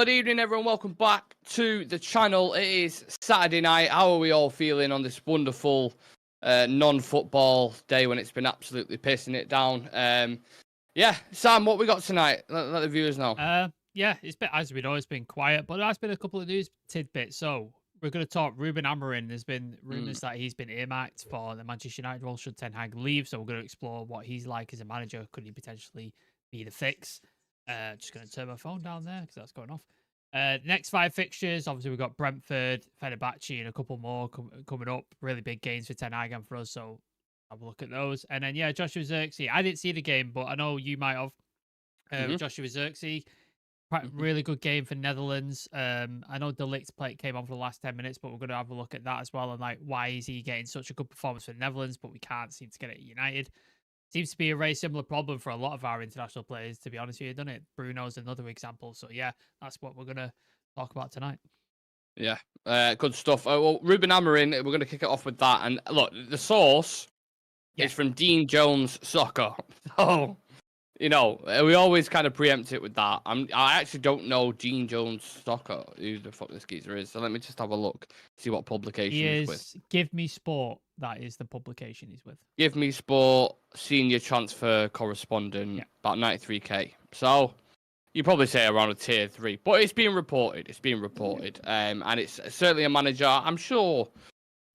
Good evening, everyone. Welcome back to the channel. It is Saturday night. How are we all feeling on this wonderful non-football day when it's been absolutely pissing it down? Yeah, Sam, what we got tonight? Let the viewers know. Yeah, it's been, as we know, it's been quiet, but there's been a couple of news tidbits. So we're going to talk Ruben Amorim. There's been rumours that he's been earmarked for the Manchester United role should Ten Hag leave. So we're going to explore what he's like as a manager. Could he potentially be the fix? Just going to turn my phone down there because that's going off. Next 5 fixtures, obviously we've got Brentford, Fenerbahce, and a couple more coming up. Really big games for Ten Hag and for us. So have a look at those. And then, yeah, Joshua Zirkzee. I didn't see the game, but I know you might have. Joshua Zirkzee. Really good game for Netherlands. I know De Ligt came on for the last 10 minutes, but we're going to have a look at that as well. And like, why is he getting such a good performance for the Netherlands, but we can't seem to get it at United? Seems to be a very similar problem for a lot of our international players, to be honest with you, doesn't it? Bruno's another example. So yeah, that's what we're going to talk about tonight. Yeah, good stuff. Well, Ruben Amorim, we're going to kick it off with that. And look, the source is from Dean Jones Soccer. Oh. You know, we always kind of preempt it with that. I actually don't know Gene Jones Soccer, who the fuck this geezer is. So let me just have a look, see what publication he's with. Give Me Sport, that is the publication he's with. Give Me Sport, senior transfer correspondent, about 93k. So you probably say around a tier 3, but it's being reported. And it's certainly a manager I'm sure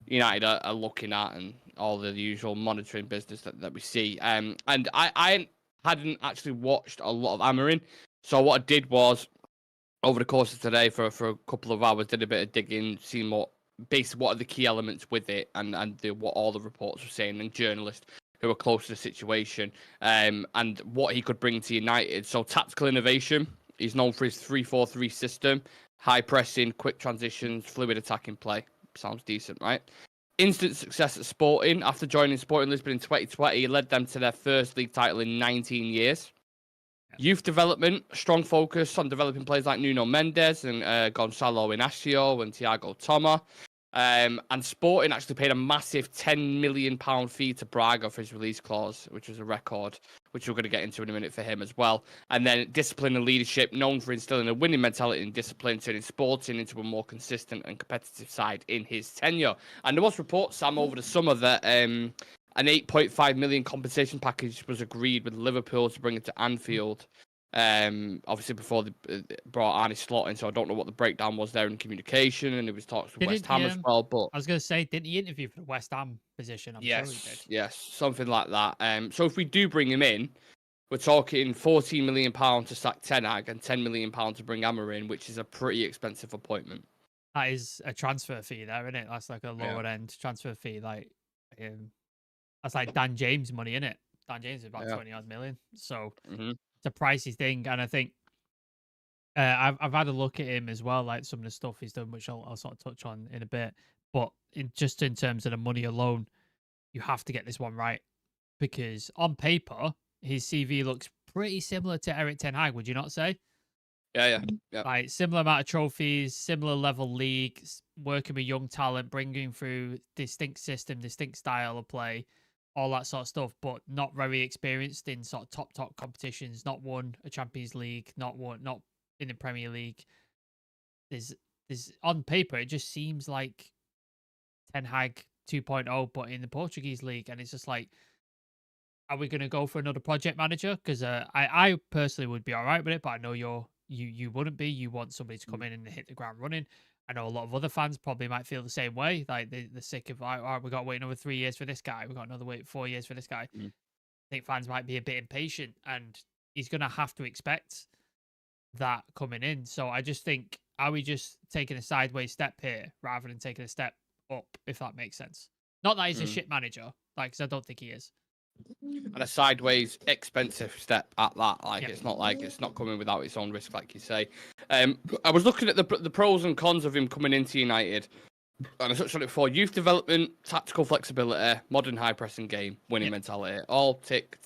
United are looking at and all the usual monitoring business that we see. And I hadn't actually watched a lot of Amorim, so what I did was over the course of today for a couple of hours did a bit of digging, seeing what are the key elements with it, and what all the reports were saying, and journalists who were close to the situation, and what he could bring to United. So tactical innovation, he's known for his 3-4-3 system, high pressing, quick transitions, fluid attacking play. Sounds decent, right? Instant success at Sporting. After joining Sporting Lisbon in 2020, he led them to their first league title in 19 years. Youth development, strong focus on developing players like Nuno Mendes and Gonzalo Inacio and Thiago Toma. And Sporting actually paid a massive £10 million fee to Braga for his release clause, which was a record, which we're going to get into in a minute for him as well. And then discipline and leadership, known for instilling a winning mentality and discipline, turning Sporting into a more consistent and competitive side in his tenure. And there was reports, Sam, over the summer that an £8.5 million compensation package was agreed with Liverpool to bring it to Anfield. Obviously before they brought Arne Slot in, so I don't know what the breakdown was there in communication, and it was talks with West Ham as well. But I was going to say, didn't he interview for the West Ham position? I'm sure he did. Yes, something like that. So if we do bring him in, we're talking £14 million to sack Ten Hag and £10 million to bring Amorim, which is a pretty expensive appointment. That is a transfer fee there, isn't it? That's like a lower end transfer fee. Like, that's like Dan James money, isn't it? Dan James is about 20 odd million. So it's a pricey thing, and I think I've had a look at him as well, like some of the stuff he's done, which I'll sort of touch on in a bit. But just in terms of the money alone, you have to get this one right, because on paper his CV looks pretty similar to Erik Ten Hag. Would you not say? Yeah. Like similar amount of trophies, similar level league, working with young talent, bringing through distinct system, distinct style of play, all that sort of stuff, but not very experienced in sort of top competitions. Not won a Champions League, not in the Premier League. There's on paper, it just seems like Ten Hag 2.0, but in the Portuguese league, and it's just like, are we going to go for another project manager? Because I personally would be all right with it, but I know you wouldn't be. You want somebody to come in and hit the ground running. I know a lot of other fans probably might feel the same way. Like they're sick of, all right, we got to wait another 3 years for this guy. We got another wait 4 years for this guy. I think fans might be a bit impatient, and he's going to have to expect that coming in. So I just think, are we just taking a sideways step here rather than taking a step up, if that makes sense? Not that he's a shit manager, like, because I don't think he is. And a sideways expensive step at that. Like, it's not like it's not coming without its own risk, like you say. I was looking at the pros and cons of him coming into United, and I touched on it before. Youth development, tactical flexibility, modern high pressing game, winning mentality, all tick.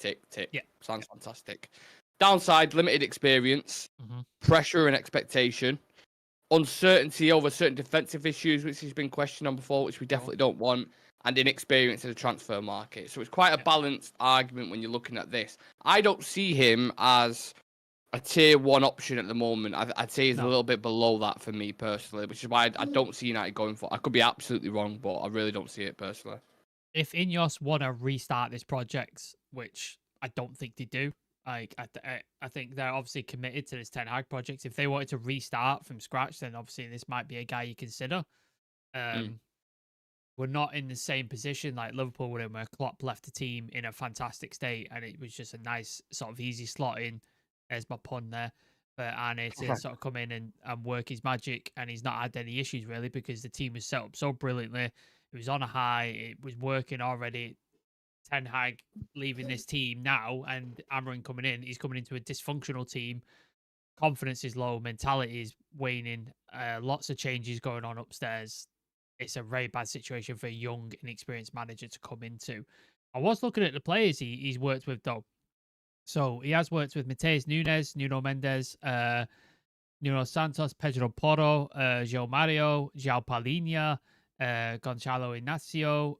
Yeah, sounds fantastic. Downside, limited experience, pressure and expectation, uncertainty over certain defensive issues, which has been questioned on before, which we definitely don't want, and inexperience in the transfer market. So it's quite a balanced argument when you're looking at this. I don't see him as a tier 1 option at the moment. I'd say he's a No. little bit below that for me personally, which is why I don't see United going for. I could be absolutely wrong, but I really don't see it personally. If Ineos want to restart this project, which I don't think they do, like I think they're obviously committed to this Ten Hag project. If they wanted to restart from scratch, then obviously this might be a guy you consider. We're not in the same position like Liverpool were in, where Klopp left the team in a fantastic state, and it was just a nice sort of easy slot in. There's my pun there. For Arne to sort of come in and work his magic, and he's not had any issues really because the team was set up so brilliantly. It was on a high. It was working already. Ten Hag leaving this team now, and Amorim coming in. He's coming into a dysfunctional team. Confidence is low. Mentality is waning. Lots of changes going on upstairs. It's a very bad situation for a young, inexperienced manager to come into. I was looking at the players he's worked with, though. So he has worked with Mateus Nunes, Nuno Mendes, Nuno Santos, Pedro Porro, João Mario, João Palhinha, Gonçalo Inácio.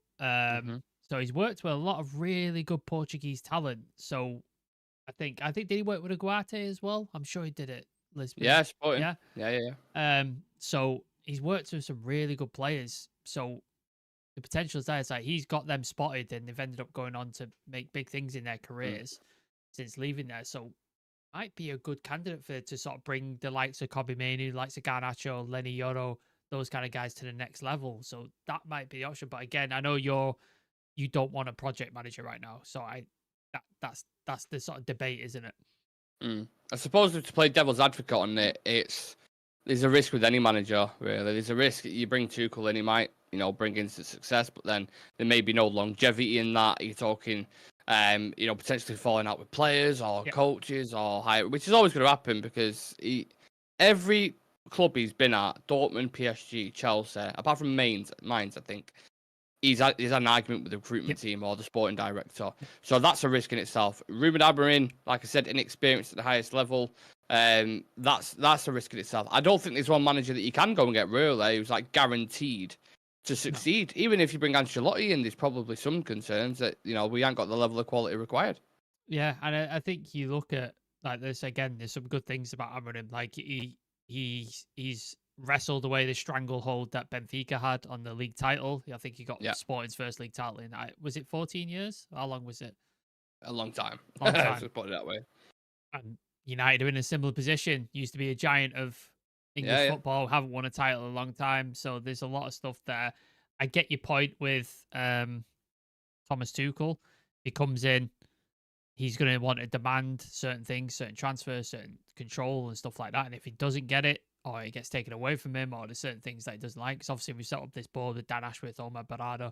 So he's worked with a lot of really good Portuguese talent. So I think did he work with Aguate as well? I'm sure he did it. Lisbon. Yeah, Sporting. Yeah. So he's worked with some really good players. So the potential is there. It's like he's got them spotted, and they've ended up going on to make big things in their careers since leaving there. So might be a good candidate to sort of bring the likes of Kobe Mainoo, likes of Garnacho, Lenny Yoro, those kind of guys to the next level. So that might be the option. But again, I know you don't want a project manager right now. So that's the sort of debate, isn't it? I suppose to play devil's advocate on it, there's a risk with any manager, really. There's a risk that you bring Tuchel in, he might, bring instant success, but then there may be no longevity in that. You're talking, potentially falling out with players or coaches or higher, which is always going to happen because every club he's been at, Dortmund, PSG, Chelsea, apart from Mainz, I think, he's had an argument with the recruitment team or the sporting director. So that's a risk in itself. Ruben Amorim, like I said, inexperienced at the highest level. That's a risk in itself. I don't think there's one manager that you can go and get really who's like guaranteed to succeed. No. Even if you bring Ancelotti in, there's probably some concerns that, we ain't got the level of quality required. Yeah, and I think you look at like this again, there's some good things about Amorim. Like he's wrestled away the stranglehold that Benfica had on the league title. I think he got Sporting's first league title in, was it 14 years? How long was it? A long time. Let's put it that way. And United are in a similar position. Used to be a giant of English football, haven't won a title in a long time. So there's a lot of stuff there. I get your point with Thomas Tuchel. He comes in, he's going to want to demand certain things, certain transfers, certain control and stuff like that. And if he doesn't get it, or it gets taken away from him, or there's certain things that he doesn't like. Because obviously we set up this board with Dan Ashworth, Omar Barada,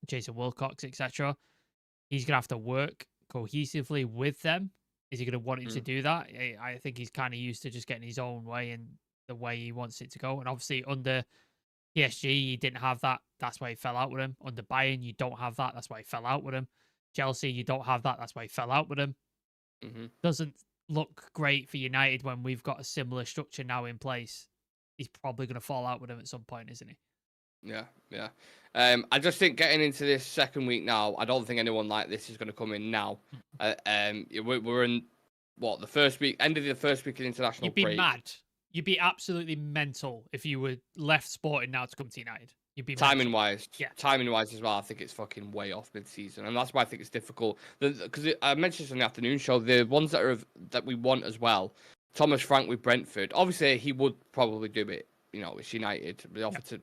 Jason Wilcox, etc. He's going to have to work cohesively with them. Is he going to want him to do that? I think he's kind of used to just getting his own way and the way he wants it to go. And obviously under PSG, he didn't have that. That's why he fell out with him. Under Bayern, you don't have that. That's why he fell out with him. Chelsea, you don't have that. That's why he fell out with him. Doesn't look great for United when we've got a similar structure now in place. He's probably going to fall out with him at some point, isn't he? Yeah. I just think getting into this second week now, I don't think anyone like this is going to come in now. We're in the first week, end of the first week of international break. You'd be mad. You'd be absolutely mental if you were left Sporting now to come to United. You'd be timing wise as well. I think it's fucking way off mid-season, and that's why I think it's difficult. Because I mentioned this on the afternoon show, the ones that we want as well. Thomas Frank with Brentford. Obviously, he would probably do it. It's United. They offer to,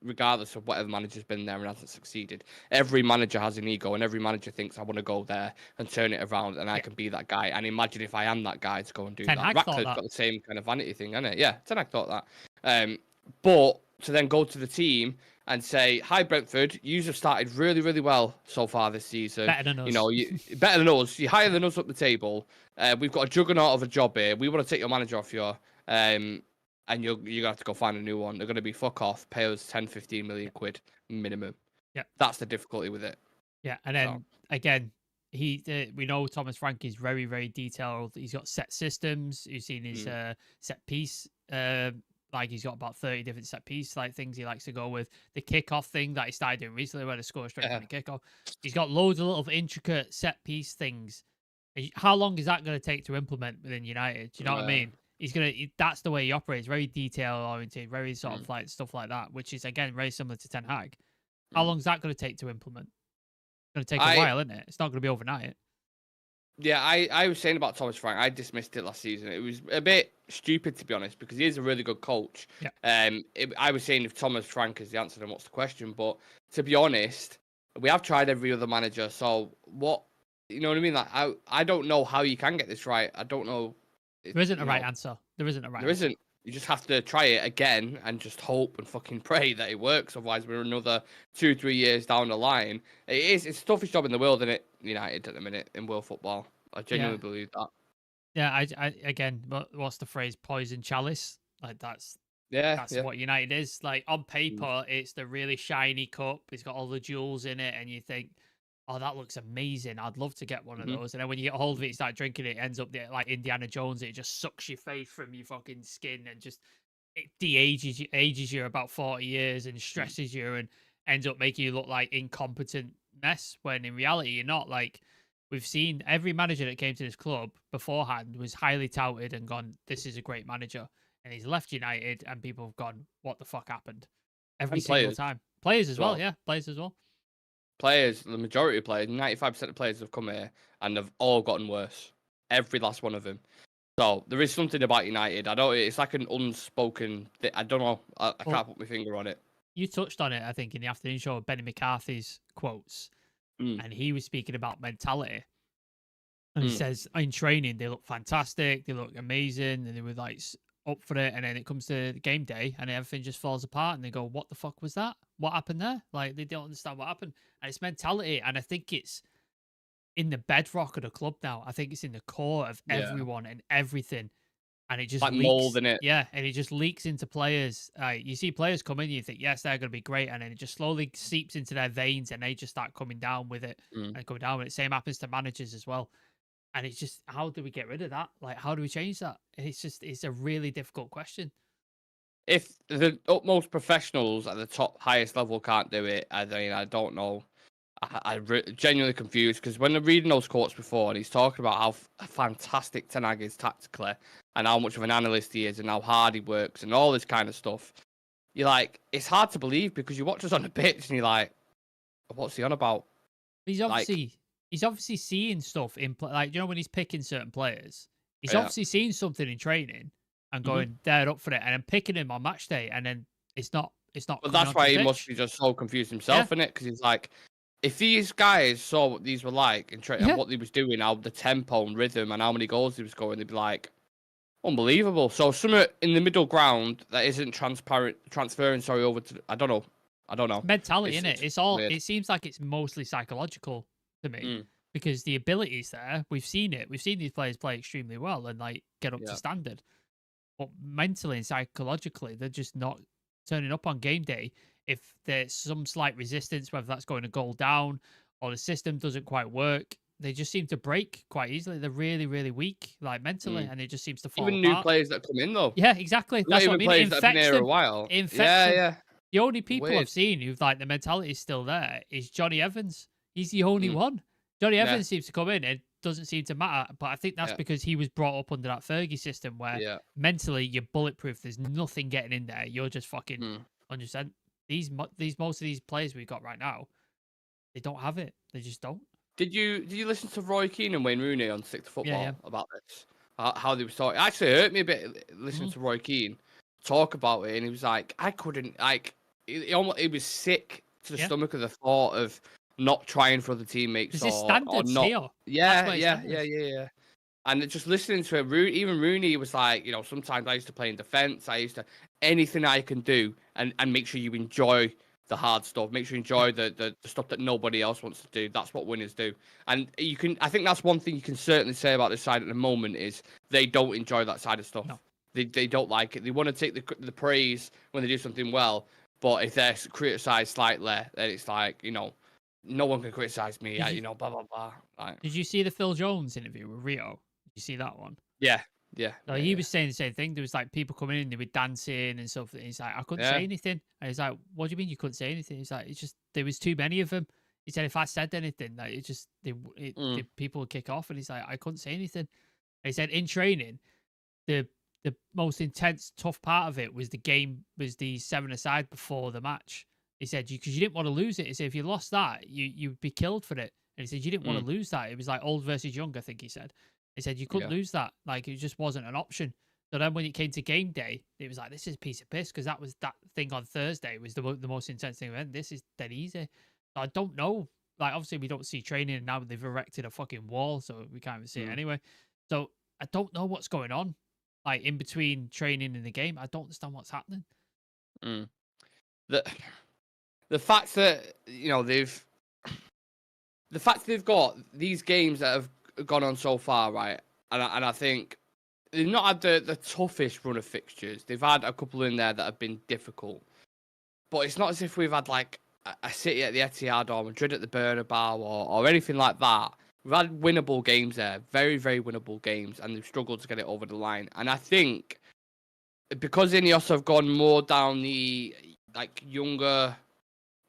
regardless of whatever manager's been there and hasn't succeeded. Every manager has an ego, and every manager thinks I want to go there and turn it around, and I can be that guy. And imagine if I am that guy to go and do that. Ratcliffe's got the same kind of vanity thing, hasn't it? Yeah, Ten Hag thought that. But to then go to the team and say, "Hi, Brentford, you have started really, really well so far this season. Better than us. Better than us. You're higher than us up the table. We've got a juggernaut of a job here. We want to take your manager off you. And you're going to have to go find a new one. They're going to be fuck off, pay us 10, 15 million quid minimum." Yeah. That's the difficulty with it. Yeah, and then again, we know Thomas Frank is very, very detailed. He's got set systems. You've seen his set piece. Like he's got about 30 different set piece like things he likes to go with. The kickoff thing that he started doing recently, where they score straight from the kickoff. He's got loads of little intricate set piece things How long is that going to take to implement within United? Do you know what I mean? That's the way he operates, very detail oriented, very sort of like stuff like that, which is again very similar to Ten Hag. How long is that going to take to implement? It's going to take a while, isn't it? It's not going to be overnight. Yeah, I was saying about Thomas Frank, I dismissed it last season. It was a bit stupid, to be honest, because he is a really good coach. Yeah. I was saying if Thomas Frank is the answer, then what's the question? But to be honest, we have tried every other manager. So what, you know what I mean? Like, I don't know how you can get this right. I don't know. There isn't a right answer. There isn't a right answer. There isn't. You just have to try it again and just hope and fucking pray that it works. Otherwise, we're another 2-3 years down the line. It's the toughest job in the world, isn't it? United at the minute in world football. I genuinely believe that. Yeah, I again, what's the phrase? Poison chalice. Like that's what United is. Like on paper, it's the really shiny cup. It's got all the jewels in it, and you think, oh, that looks amazing. I'd love to get one of those. And then when you get a hold of it, you start drinking it, it ends up like Indiana Jones. It just sucks your face from your fucking skin and just it ages you about 40 years and stresses you and ends up making you look like incompetent mess when in reality you're not. Like we've seen every manager that came to this club beforehand was highly touted and gone, this is a great manager. And he's left United and people have gone, what the fuck happened? Every single time. Players as well, yeah. Players as well. Players, the majority of players, 95% of players have come here and they've all gotten worse. Every last one of them. So there is something about United. It's like an unspoken thing. I don't know. I can't put my finger on it. You touched on it, I think, in the afternoon show with Benny McCarthy's quotes. And he was speaking about mentality. And he says, in training, they look fantastic. They look amazing. And they were like up for it. And then it comes to game day and everything just falls apart. And they go, what the fuck was that? What happened there? Like, they don't understand what happened. And it's mentality. And I think it's in the bedrock of the club now. I think it's in the core of everyone and everything. And it just like leaks. mold in it. Yeah, and it just leaks into players. You see players come in, you think, yes, they're going to be great. And then it just slowly seeps into their veins and they just start coming down with it. And coming down with it. Same happens to managers as well. And it's just, how do we get rid of that? Like, how do we change that? It's a really difficult question. If the utmost professionals at the top, highest level can't do it, I mean, I don't know. I'm genuinely confused because when I'm reading those quotes before and he's talking about how fantastic Ten Hag is tactically and how much of an analyst he is and how hard he works and all this kind of stuff, you're like, it's hard to believe because you watch us on the pitch and you're like, what's he on about? He's obviously seeing stuff in like, you know, when he's picking certain players, he's obviously seeing something in training and going, they're up for it, and then picking him on match day, and then it's not. But that's why he must be just so confused himself in it, because he's like, if these guys saw what these were like and what he was doing, how the tempo and rhythm and how many goals he was scoring, they'd be like, unbelievable. So somewhere in the middle ground that isn't transferring over to, I don't know. Mentality, innit? It's all. Weird. It seems like it's mostly psychological to me because the ability's there. We've seen it. We've seen these players play extremely well and like get up to standard. But mentally and psychologically, they're just not turning up on game day. If there's some slight resistance, whether that's going a goal down or the system doesn't quite work, they just seem to break quite easily. They're really, really weak, like mentally, and it just seems to fall Even apart. new players that come in, though. Yeah, exactly. That's what I mean. Players that have been here a while. Yeah. The only people I've seen who've like the mentality is still there is Johnny Evans. He's the only one. Johnny Evans seems to come in and doesn't seem to matter, but I think that's because he was brought up under that Fergie system where mentally you're bulletproof. There's nothing getting in there. You're just fucking 100%. Most of these players we've got right now, they don't have it. They just don't. Did you listen to Roy Keane and Wayne Rooney on Stick to Football about this? How they were talking? It actually hurt me a bit listening to Roy Keane talk about it, and he was like, I couldn't he was sick to the stomach of the thought of not trying for other teammates or not. Here. Yeah. And just listening to it, even Rooney was like, sometimes I used to play in defence. I used to anything I can do and make sure you enjoy the hard stuff. Make sure you enjoy the stuff that nobody else wants to do. That's what winners do. And I think that's one thing you can certainly say about this side at the moment is they don't enjoy that side of stuff. No. They don't like it. They want to take the praise when they do something well, but if they're criticised slightly, then it's like, no one can criticise me. Blah, blah, blah. Like, did you see the Phil Jones interview with Rio? Did you see that one? Yeah. He was saying the same thing. There was like people coming in, they were dancing and stuff. And he's like, I couldn't say anything. And he's like, what do you mean you couldn't say anything? He's like, it's just there was too many of them. He said if I said anything, like it just the people would kick off, and he's like, I couldn't say anything. And he said in training, the most intense, tough part of it was the 7-a-side before the match. He said because you didn't want to lose it. He said if you lost that, you'd be killed for it. And he said you didn't want to lose that. It was like old versus young, I think he said. He said you couldn't lose that. Like it just wasn't an option. So then when it came to game day, it was like, this is a piece of piss, because that thing on Thursday was the most intense thing. And this is dead easy. So I don't know. Like, obviously, we don't see training, and now they've erected a fucking wall, so we can't even see it anyway. So I don't know what's going on. Like, in between training and the game, I don't understand what's happening. The fact that, the fact they've got these games that have gone on so far, right? And I think they've not had the toughest run of fixtures. They've had a couple in there that have been difficult. But it's not as if we've had, like, a City at the Etihad or Madrid at the Bernabeu or anything like that. We've had winnable games there. Very, very winnable games. And they've struggled to get it over the line. And I think because Ineos have gone more down the, like, younger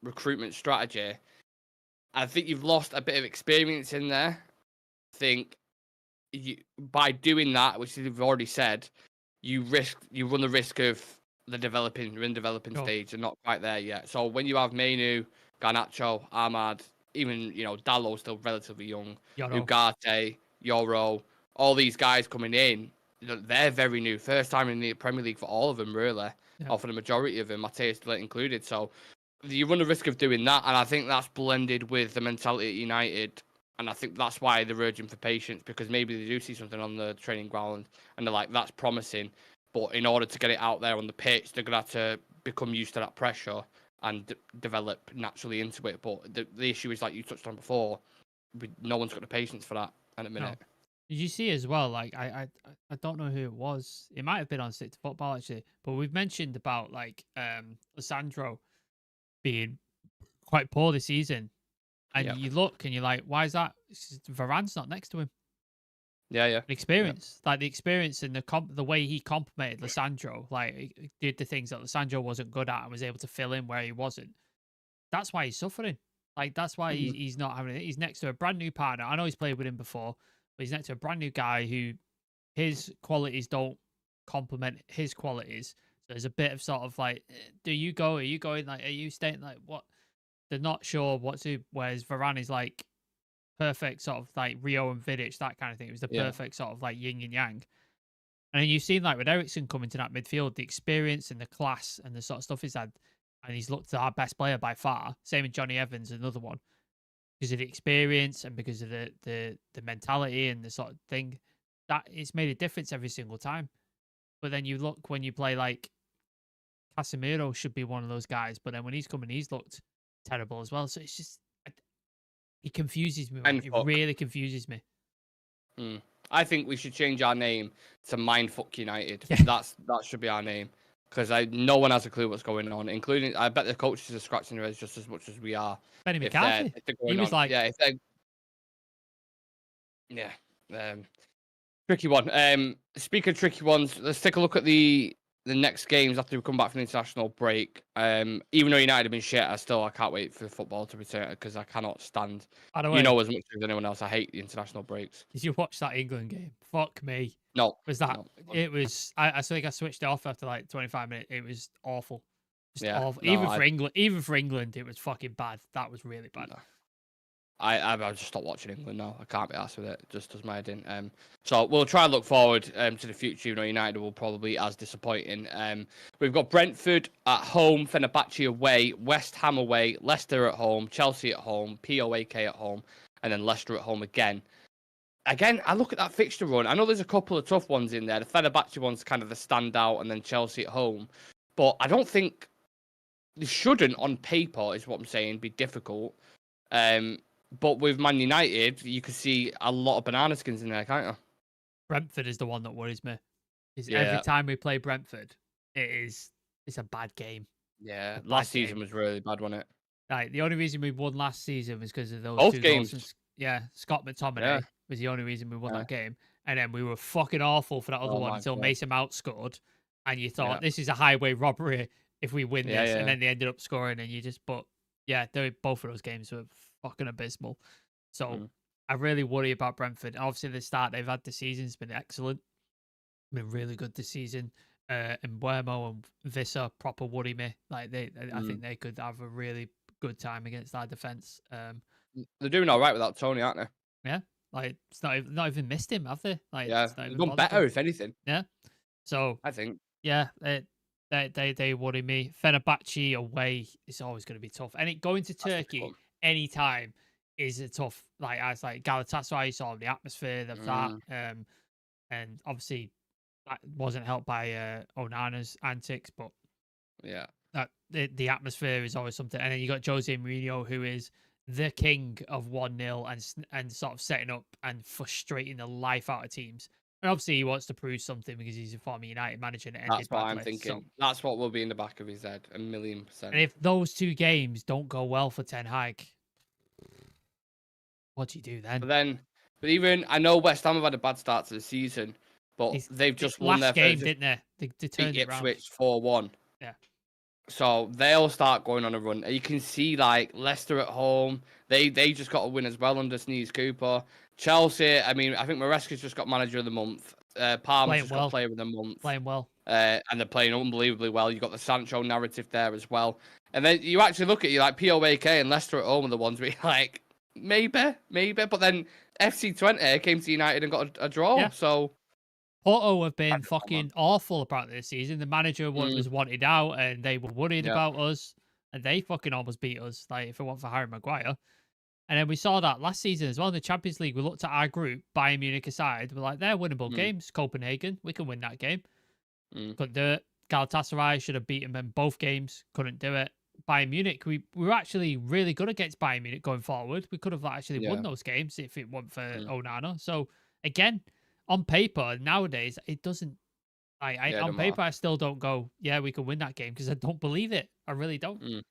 recruitment strategy, I think you've lost a bit of experience in there. I think by doing that, which you've already said, you run the risk of you're in developing stage and not quite there yet. So when you have Menu, Garnacho, Ahmad, even Dallo's still relatively young, Ugarte, Yoro, all these guys coming in, they're very new, first time in the Premier League for all of them really, or for the majority of them, Mateus included. So you run the risk of doing that, and I think that's blended with the mentality at United. And I think that's why they're urging for patience, because maybe they do see something on the training ground and they're like, that's promising. But in order to get it out there on the pitch, they're going to have to become used to that pressure and develop naturally into it. But the issue is, like you touched on before, no one's got the patience for that at the minute. No. Did you see as well, like, I don't know who it was. It might have been on Stick to Football, actually. But we've mentioned about, like, Lissandro being quite poor this season. And you look and you're like, why is that? Varane's not next to him. Yeah. The experience, like the experience and the way he complimented Lissandro, like he did the things that Lissandro wasn't good at and was able to fill in where he wasn't. That's why he's suffering. Like that's why he's not having it. He's next to a brand new partner. I know he's played with him before, but he's next to a brand new guy who his qualities don't complement his qualities. So there's a bit of sort of like, are you going? Like, are you staying? Like what? They're not sure what to. Whereas Varane is like perfect sort of like Rio and Vidic, that kind of thing. It was the perfect sort of like yin and yang. And then you've seen like with Eriksen coming to that midfield, the experience and the class and the sort of stuff he's had, and he's looked our best player by far. Same with Johnny Evans, another one, because of the experience and because of the mentality and the sort of thing that it's made a difference every single time. But then you look when you play like Casemiro should be one of those guys, but then when he's coming, he's looked terrible as well. So it's just it confuses me. It really confuses me. I think we should change our name to Mindfuck United. That should be our name, because no one has a clue what's going on, including I bet the coaches are scratching their heads just as much as we are. Benny McCarthy. He was like, tricky one. Speaking of tricky ones, let's take a look at the next games after we come back from the international break. Even though United have been shit, I can't wait for football to return, because I cannot stand. As much as anyone else, I hate the international breaks. Did you watch that England game? Fuck me. No. Was that? No. It was. I think I switched it off after like 25 minutes. It was awful. Just awful. No, even for England, it was fucking bad. That was really bad. No. I just stopped watching England now. I can't be arsed with it. It just does my head in. So we'll try and look forward to the future. United will probably be as disappointing. We've got Brentford at home, Fenerbahce away, West Ham away, Leicester at home, Chelsea at home, POAK at home, and then Leicester at home again. Again, I look at that fixture run. I know there's a couple of tough ones in there. The Fenerbahce one's kind of the standout, and then Chelsea at home. But I don't think they shouldn't, on paper, is what I'm saying, be difficult. But with Man United, you can see a lot of banana skins in there, can't you? Brentford is the one that worries me. Every time we play Brentford, it's a bad game. Yeah, last season was really bad, wasn't it? Like the only reason we won last season was because of those both two games. Goals. Scott McTominay was the only reason we won that game, and then we were fucking awful for that other one until Mason Mount scored, and you thought this is a highway robbery if we win this, and then they ended up scoring, and you just both of those games were fucking abysmal. So I really worry about Brentford. Obviously, the start they've had this season has been excellent. Been really good this season. And Buemo and Vissa proper worry me. Like I think they could have a really good time against our defense. They're doing all right without Tony, aren't they? Yeah, like it's not even missed him, have they? Like, Yeah, it's not they've even done bothered better him. if anything. Yeah. So I think. yeah, they worry me. Fenerbahce away is always going to be tough, and going to Turkey anytime is a tough. Like as like Galatasaray, you saw the atmosphere of that, and obviously that wasn't helped by Onana's antics, but yeah, that the atmosphere is always something. And then you got Jose Mourinho, who is the king of 1-0 and sort of setting up and frustrating the life out of teams. And obviously he wants to prove something because he's a former United manager and it ended that's what badly. I'm thinking. So, that's what will be in the back of his head, 1,000,000%. and if those 2 games don't go well for Ten Hag, what do you do then? But even I know West Ham have had a bad start to the season, but they've just won their game, first didn't they? They turned it around. Ipswich 4-1. Yeah. So they'll start going on a run. You can see like Leicester at home. They just got a win as well under Sneeze Cooper. Chelsea. I mean, I think Maresca's just got manager of the month. Palmer's just got player of the month. Playing well. And they're playing unbelievably well. You've got the Sancho narrative there as well. And then you actually look at like POAK and Leicester at home are the ones where you're like, maybe. But then FC20 came to United and got a draw. Yeah. So Porto have been fucking awful about this season. The manager was wanted out and they were worried about us. And they fucking almost beat us, like if it weren't for Harry Maguire. And then we saw that last season as well in the Champions League. We looked at our group, Bayern Munich aside. We're like, they're winnable games. Copenhagen, we can win that game. Couldn't do it. Galatasaray should have beaten them in both games. Couldn't do it. Bayern Munich, we were actually really good against Bayern Munich going forward. We could have actually won those games if it weren't for Onana. So again, on paper nowadays, it doesn't. On paper, I still don't go. Yeah, we can win that game because I don't believe it. I really don't.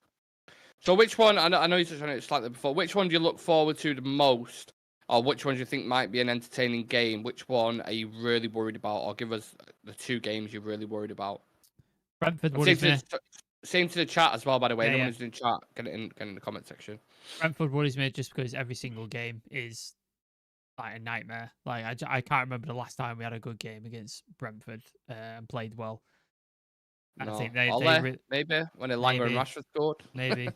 So which one? I know you touched on it slightly before. Which one do you look forward to the most, or which one do you think might be an entertaining game? Which one are you really worried about, or give us the 2 games you're really worried about? Brentford worries me. Same to the chat as well, by the way. Anyone who's in chat, get it in the comment section. Brentford worries me just because every single game is like a nightmare. Like I can't remember the last time we had a good game against Brentford and played well. No. I think maybe when Elanga and Rashford scored. Maybe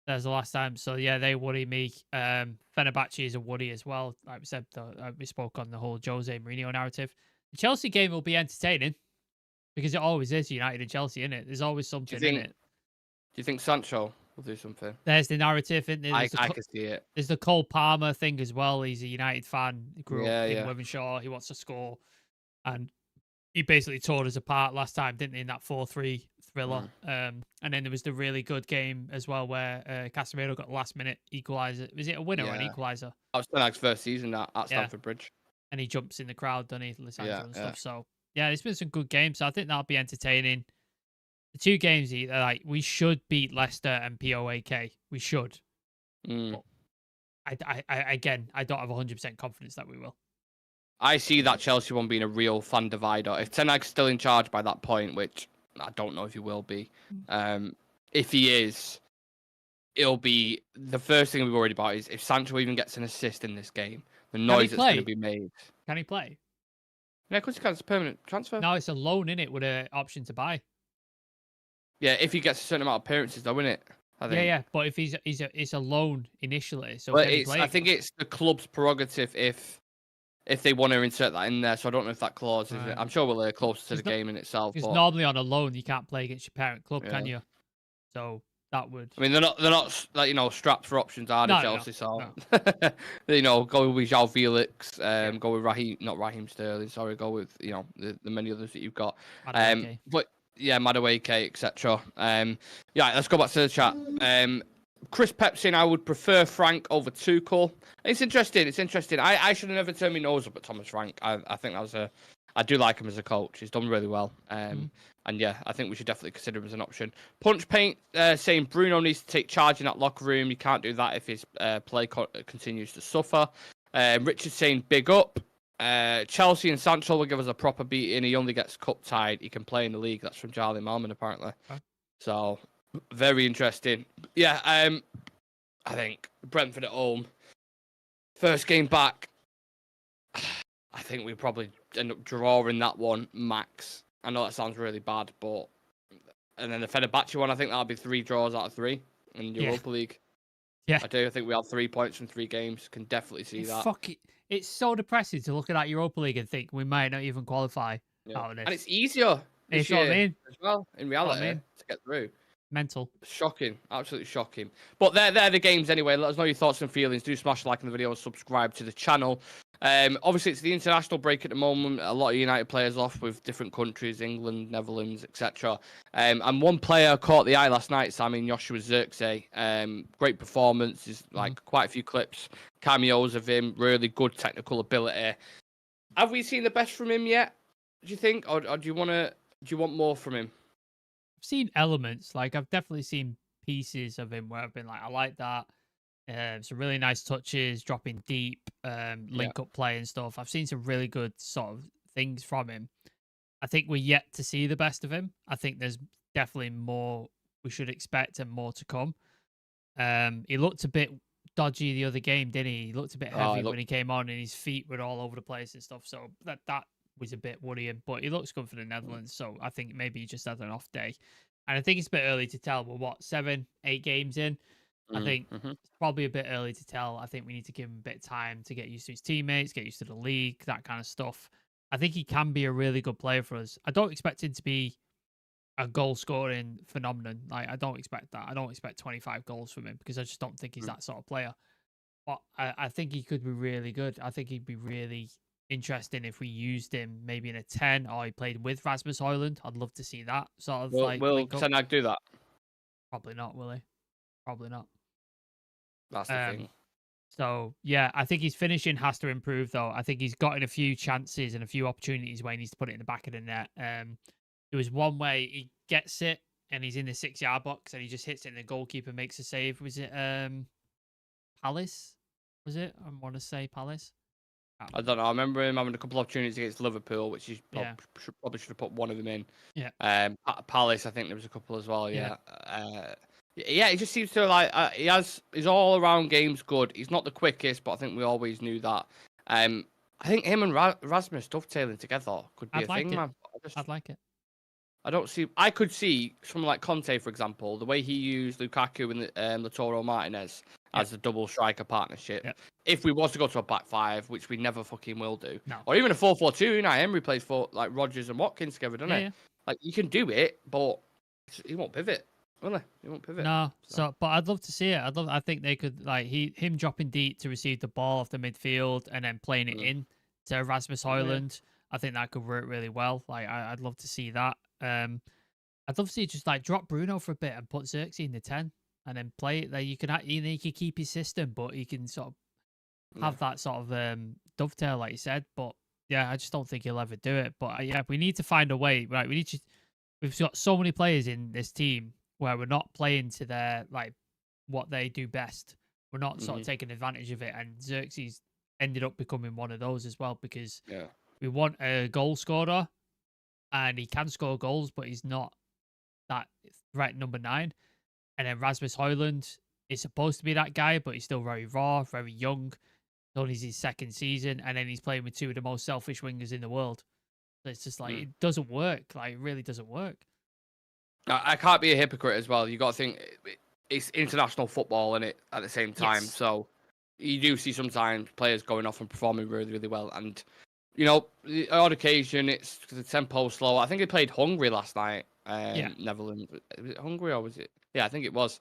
that's the last time. So yeah, they worry me. Fenerbahce is a worry as well. Like we said, we spoke on the whole Jose Mourinho narrative. The Chelsea game will be entertaining because it always is United and Chelsea, isn't it? There's always something in it. Do you think Sancho will do something? There's the narrative, isn't there? I can see it. There's the Cole Palmer thing as well. He's a United fan. He grew up in Wivenshaw. He wants to score. And he basically tore us apart last time, didn't he, in that 4-3 thriller. And then there was the really good game as well where Casemiro got the last-minute equaliser. Was it a winner or an equaliser? That was Ten Hag's first season at Stamford Bridge. And he jumps in the crowd, doesn't he, Lisandro and stuff. So, yeah, there's been some good games. So I think that'll be entertaining. The 2 games, like we should beat Leicester and POAK. We should. But I don't have 100% confidence that we will. I see that Chelsea one being a real fan divider. If Ten Hag's still in charge by that point, which I don't know if he will be, if he is, it'll be the first thing we're worried about is if Sancho even gets an assist in this game, the noise that's going to be made. Can he play? Yeah, because he can. It's a permanent transfer. No, it's a loan, innit, with an option to buy. Yeah, if he gets a certain amount of appearances, though, isn't it? I think. Yeah. But if it's a loan initially, so I think it's the club's prerogative if they want to insert that in there. So I don't know if that clause is. I'm sure we'll closer to the game in itself. Because normally on a loan you can't play against your parent club, can you? So that would. I mean, they're not like strapped for options, are they, Chelsea? So go with João Felix, go with Raheem Sterling. Sorry, go with the many others that you've got. But yeah, Madueke, etc. Let's go back to the chat. Chris Pep saying I would prefer Frank over Tuchel. It's interesting. I should have never turned my nose up at Thomas Frank. I think I do like him as a coach. He's done really well. And yeah, I think we should definitely consider him as an option. Punch Paint saying Bruno needs to take charge in that locker room. You can't do that if his play continues to suffer. Richard saying big up. Chelsea and Sancho will give us a proper beating. He only gets cup tied. He can play in the league. That's from Charlie Malman, apparently. So, very interesting. Yeah, I think Brentford at home, first game back, I think we probably end up drawing that one max. I know that sounds really bad, but and then the Fenerbahce one, I think that'll be 3 draws out of 3 in Europa League. Yeah, I do. I think we have 3 points from 3 games. Can definitely see that. It's so depressing to look at that Europa League and think we might not even qualify out of this. And it's easier this year what I mean. as well, in reality, to get through. Mental. Shocking. Absolutely shocking. But they're the games anyway. Let us know your thoughts and feelings. Do smash the like on the video and subscribe to the channel. Obviously, it's the international break at the moment. A lot of United players off with different countries, England, Netherlands, etc. And one player caught the eye last night, Joshua Zirkzee. Great performance. There's quite a few clips, cameos of him. Really good technical ability. Have we seen the best from him yet? Do you think, or do you want more from him? I've seen elements. Like I've definitely seen pieces of him where I've been like, I like that. Some really nice touches, dropping deep, link up play and stuff. I've seen some really good sort of things from him. I think we're yet to see the best of him. I think there's definitely more we should expect and more to come. He looked a bit dodgy the other game, didn't he? He looked a bit heavy when he came on and his feet were all over the place and stuff. So that was a bit worrying, but he looks good for the Netherlands. So I think maybe he just had an off day. And I think it's a bit early to tell. We're 7, 8 games in. I think it's probably a bit early to tell. I think we need to give him a bit of time to get used to his teammates, get used to the league, that kind of stuff. I think he can be a really good player for us. I don't expect him to be a goal-scoring phenomenon. Like, I don't expect that. I don't expect 25 goals from him because I just don't think he's that sort of player. But I think he could be really good. I think he'd be really interesting if we used him maybe in a 10 or he played with Rasmus Højlund. I'd love to see that sort of Will Ten Hag do that? Probably not, will he? Probably not. That's the thing. So, yeah, I think his finishing has to improve, though. I think he's gotten a few chances and a few opportunities where he needs to put it in the back of the net. There was one way he gets it and he's in the 6-yard box and he just hits it and the goalkeeper makes a save. Was it Palace? Was it? I want to say Palace. I don't know. I remember him having a couple of opportunities against Liverpool, which he probably should have put one of them in. Yeah. Palace, I think there was a couple as well. Yeah. Yeah, he just seems to his all around game's good. He's not the quickest, but I think we always knew that. I think him and Rasmus dovetailing together could be thing, man. I'd like it. I could see someone like Conte, for example, the way he used Lukaku and Lautaro Martinez as a double striker partnership. Yeah. If we was to go to a back 5, which we never fucking will do, no. Or even a 4-4-2, Emery plays for like Rodgers and Watkins together, doesn't he? Yeah. Like you can do it, but he won't pivot. Will he won't pivot. No, but I'd love to see it. I think they could him dropping deep to receive the ball off the midfield and then playing it in to Rasmus Højlund. I think that could work really well. Like I'd love to see that. I'd love to see just drop Bruno for a bit and put Zirkzee in the 10 and then play it there. You can keep his system, but he can sort of have that sort of dovetail, like you said. But yeah, I just don't think he'll ever do it. But yeah, we need to find a way. Right, we've got so many players in this team where we're not playing to their what they do best. We're not sort of taking advantage of it, and Zirkzee's ended up becoming one of those as well because we want a goal scorer, and he can score goals, but he's not that threat number 9. And then Rasmus Højlund is supposed to be that guy, but he's still very raw, very young. It's only his 2nd season, and then he's playing with 2 of the most selfish wingers in the world. So it's just it doesn't work. It really doesn't work. I can't be a hypocrite as well. You got to think it's international football in it at the same time. Yes. So you do see sometimes players going off and performing really, really well. And, the odd occasion, it's the tempo slow. I think he played Hungary last night. Netherlands. Was it Hungary or was it? Yeah, I think it was.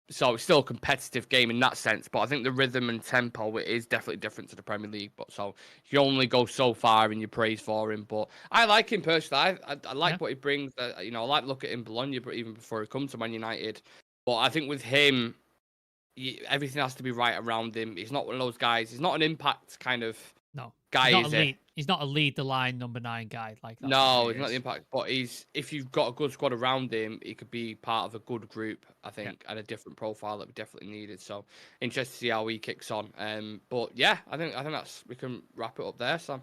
So it's still a competitive game in that sense, but I think the rhythm and tempo is definitely different to the Premier League. But so you only go so far in your praise for him. But I like him personally. I like what he brings. I like to look at him Bologna, but even before he comes to Man United. But I think with him, everything has to be right around him. He's not one of those guys. He's not an impact kind of guy. He's not a lead the line number 9 guy like that. No, he's not the impact. But if you've got a good squad around him, he could be part of a good group, I think, and a different profile that we definitely needed. So interested to see how he kicks on. But yeah, I think we can wrap it up there, Sam.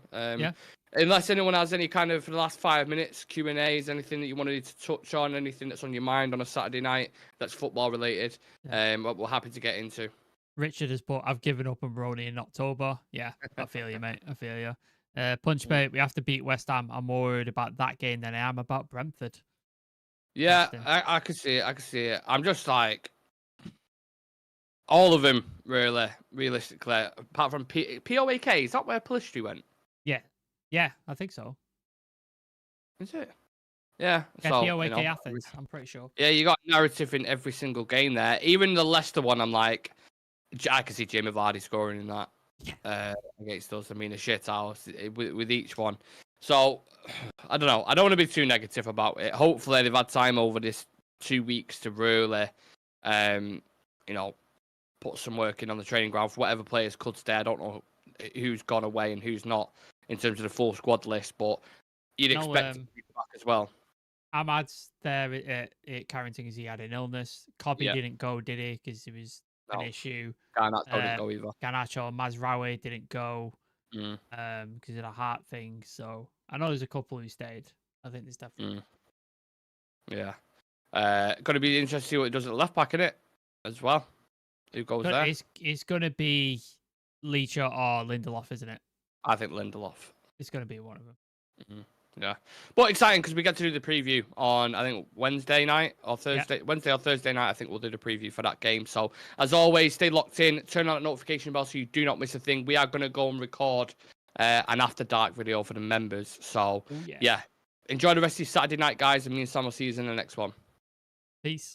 unless anyone has any kind of, for the last 5 minutes, Q&As, anything that you wanted to touch on, anything that's on your mind on a Saturday night that's football related, what we're happy to get into. Richard has put, I've given up on Brony in October. Yeah, I feel you, mate. I feel you. Punch, mate, we have to beat West Ham. I'm more worried about that game than I am about Brentford. Yeah, I could see it. I could see it. I'm just like, all of them, really, realistically, apart from POAK. Is that where Polistri went? Yeah, I think so. Is it? Yeah. Yeah, so, POAK Athens, I'm pretty sure. Yeah, you got narrative in every single game there. Even the Leicester one, I'm like, I can see Jamie Vardy scoring in that against us. I mean, a shit house with each one. So, I don't know. I don't want to be too negative about it. Hopefully, they've had time over this 2 weeks to really, put some work in on the training ground for whatever players could stay. I don't know who's gone away and who's not in terms of the full squad list, but you'd expect him to be back as well. Ahmad's there at Carrington because he had an illness. Cobby didn't go, did he? Because it was an issue. Garnacho didn't go either. Garnacho, Mazraoui didn't go because of a heart thing. So I know there's a couple who stayed. I think there's definitely. Yeah. Going to be interesting to see what it does at the left back, innit? As well. Who goes there? It's going to be Leacher or Lindelof, isn't it? I think Lindelof. It's going to be one of them. Yeah. But exciting because we get to do the preview on, I think, Wednesday night or Thursday. Wednesday or Thursday night, I think we'll do the preview for that game. So, as always, stay locked in. Turn on that notification bell so you do not miss a thing. We are going to go and record an After Dark video for the members. So, yeah. Enjoy the rest of your Saturday night, guys. And me and Sam will see you in the next one. Peace.